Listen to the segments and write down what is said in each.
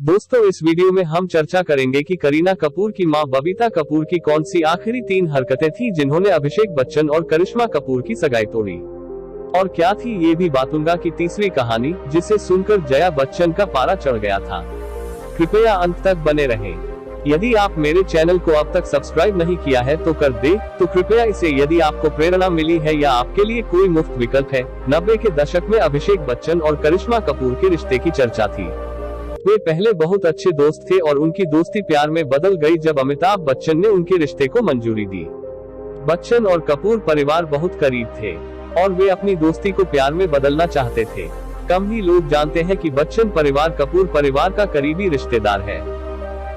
दोस्तों, इस वीडियो में हम चर्चा करेंगे कि करीना कपूर की मां बबीता कपूर की कौन सी आखिरी 3 हरकतें थी जिन्होंने अभिषेक बच्चन और करिश्मा कपूर की सगाई तोड़ी, और क्या थी ये भी बातूंगा की तीसरी कहानी, जिसे सुनकर जया बच्चन का पारा चढ़ गया था। कृपया अंत तक बने रहें। यदि आप मेरे चैनल को अब तक सब्सक्राइब नहीं किया है तो कर दे, तो कृपया इसे। यदि आपको प्रेरणा मिली है या आपके लिए कोई मुफ्त विकल्प है। 90 के दशक में अभिषेक बच्चन और करिश्मा कपूर के रिश्ते की चर्चा थी। वे पहले बहुत अच्छे दोस्त थे और उनकी दोस्ती प्यार में बदल गई जब अमिताभ बच्चन ने उनके रिश्ते को मंजूरी दी। बच्चन और कपूर परिवार बहुत करीब थे और वे अपनी दोस्ती को प्यार में बदलना चाहते थे। कम ही लोग जानते हैं कि बच्चन परिवार कपूर परिवार का करीबी रिश्तेदार है।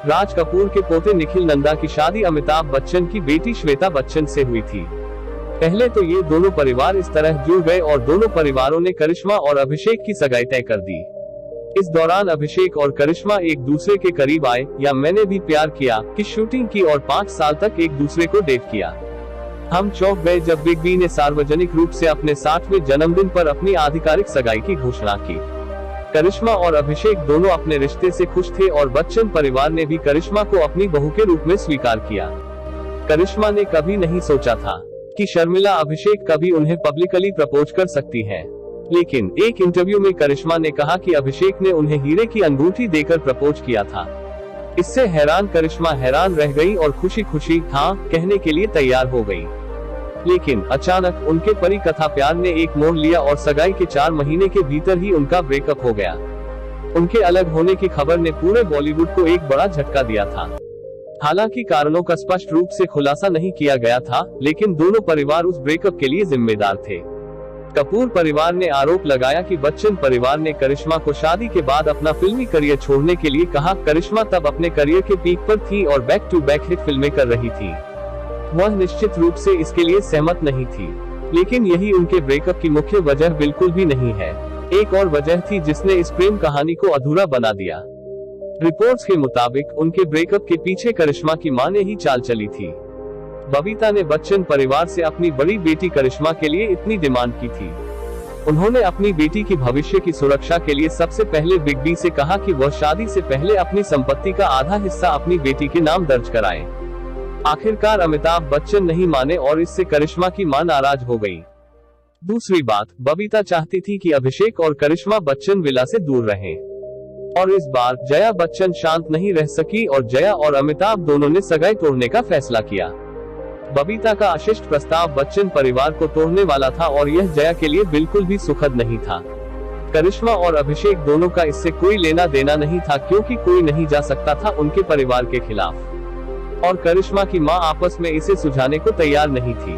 राज कपूर के पोते निखिल नंदा की शादी अमिताभ बच्चन की बेटी श्वेता बच्चन से हुई थी। पहले तो ये दोनों परिवार इस तरह जुड़ गए और दोनों परिवारों ने करिश्मा और अभिषेक की सगाई तय कर दी। इस दौरान अभिषेक और करिश्मा एक दूसरे के करीब आए, या मैंने भी प्यार किया की शूटिंग की और 5 साल तक एक दूसरे को डेट किया। हम चौंक गए जब बिग बी ने सार्वजनिक रूप से अपने 60वें जन्मदिन पर अपनी आधिकारिक सगाई की घोषणा की। करिश्मा और अभिषेक दोनों अपने रिश्ते से खुश थे और बच्चन परिवार ने भी करिश्मा को अपनी बहू के रूप में स्वीकार किया। करिश्मा ने कभी नहीं सोचा था कि शर्मिला अभिषेक कभी उन्हें पब्लिकली प्रपोज कर सकती है, लेकिन एक इंटरव्यू में करिश्मा ने कहा कि अभिषेक ने उन्हें हीरे की अंगूठी देकर प्रपोज किया था। इससे हैरान करिश्मा हैरान रह गई और खुशी खुशी हाँ कहने के लिए तैयार हो गई। लेकिन अचानक उनके परी कथा प्यार ने एक मोड़ लिया और सगाई के 4 महीने के भीतर ही उनका ब्रेकअप हो गया। उनके अलग होने की खबर ने पूरे बॉलीवुड को एक बड़ा झटका दिया था। हालांकि कारणों का स्पष्ट रूप से खुलासा नहीं किया गया था, लेकिन दोनों परिवार उस ब्रेकअप के लिए जिम्मेदार थे। कपूर परिवार ने आरोप लगाया कि बच्चन परिवार ने करिश्मा को शादी के बाद अपना फिल्मी करियर छोड़ने के लिए कहा। करिश्मा तब अपने करियर के पीक पर थी और बैक टू बैक हिट फिल्में कर रही थी। वह निश्चित रूप से इसके लिए सहमत नहीं थी, लेकिन यही उनके ब्रेकअप की मुख्य वजह बिल्कुल भी नहीं है। एक और वजह थी जिसने इस प्रेम कहानी को अधूरा बना दिया। रिपोर्ट्स के मुताबिक उनके ब्रेकअप के पीछे करिश्मा की मां ने ही चाल चली थी। बबीता ने बच्चन परिवार से अपनी बड़ी बेटी करिश्मा के लिए इतनी डिमांड की थी। उन्होंने अपनी बेटी की भविष्य की सुरक्षा के लिए सबसे पहले बिग बी से कहा कि वह शादी से पहले अपनी संपत्ति का आधा हिस्सा अपनी बेटी के नाम दर्ज कराए। आखिरकार अमिताभ बच्चन नहीं माने और इससे करिश्मा की मां नाराज हो गई। दूसरी बात, बबीता चाहती थी कि अभिषेक और करिश्मा बच्चन विला से दूर रहें, और इस बार जया बच्चन शांत नहीं रह सकी और जया और अमिताभ दोनों ने सगाई तोड़ने का फैसला किया। बबीता का अशिष्ट प्रस्ताव बच्चन परिवार को तोड़ने वाला था और यह जया के लिए बिल्कुल भी सुखद नहीं था। करिश्मा और अभिषेक दोनों का इससे कोई लेना देना नहीं था, क्योंकि कोई नहीं जा सकता था उनके परिवार के खिलाफ, और करिश्मा की मां आपस में इसे सुझाने को तैयार नहीं थी,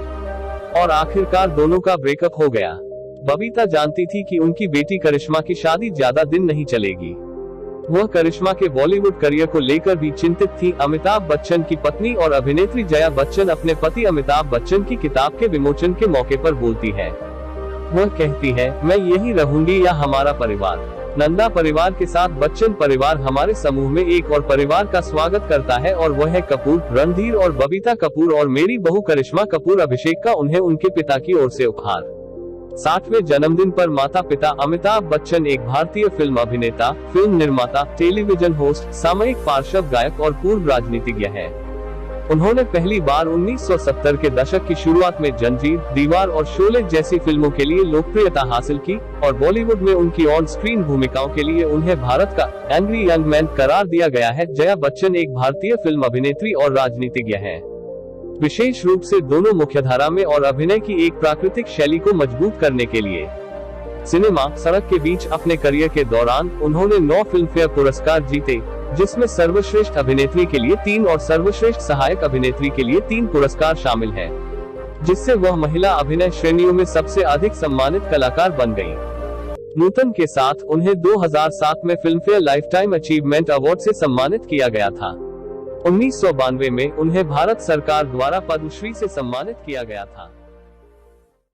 और आखिरकार दोनों का ब्रेकअप हो गया। बबीता जानती थी कि उनकी बेटी करिश्मा की शादी ज्यादा दिन नहीं चलेगी। वह करिश्मा के बॉलीवुड करियर को लेकर भी चिंतित थी। अमिताभ बच्चन की पत्नी और अभिनेत्री जया बच्चन अपने पति अमिताभ बच्चन की किताब के विमोचन के मौके पर बोलती है। वह कहती है, मैं यही रहूंगी या हमारा परिवार। नंदा परिवार के साथ बच्चन परिवार हमारे समूह में एक और परिवार का स्वागत करता है, और वह है कपूर, रणधीर और बबीता कपूर और मेरी बहू करिश्मा कपूर। अभिषेक का उन्हें उनके पिता की ओर से उपहार। 60वें जन्मदिन पर माता पिता अमिताभ बच्चन एक भारतीय फिल्म अभिनेता, फिल्म निर्माता, टेलीविजन होस्ट, सामयिक पार्श्व गायक और पूर्व राजनीतिज्ञ है। उन्होंने पहली बार 1970 के दशक की शुरुआत में जंजीर, दीवार और शोले जैसी फिल्मों के लिए लोकप्रियता हासिल की, और बॉलीवुड में उनकी ऑन स्क्रीन भूमिकाओं के लिए उन्हें भारत का एंग्री यंग मैन करार दिया गया है। जया बच्चन एक भारतीय फिल्म अभिनेत्री और राजनीतिज्ञ है। विशेष रूप से दोनों मुख्यधारा में और अभिनय की एक प्राकृतिक शैली को मजबूत करने के लिए सिनेमा सड़क के बीच अपने करियर के दौरान उन्होंने 9 फिल्म फेयर पुरस्कार जीते, जिसमें सर्वश्रेष्ठ अभिनेत्री के लिए 3 और सर्वश्रेष्ठ सहायक अभिनेत्री के लिए 3 पुरस्कार शामिल हैं, जिससे वह महिला अभिनय श्रेणियों में सबसे अधिक सम्मानित कलाकार बन गयी। नूतन के साथ उन्हें 2007 में film fair lifetime achievement award से सम्मानित किया गया था। 1992 में उन्हें भारत सरकार द्वारा पद्मश्री से सम्मानित किया गया था।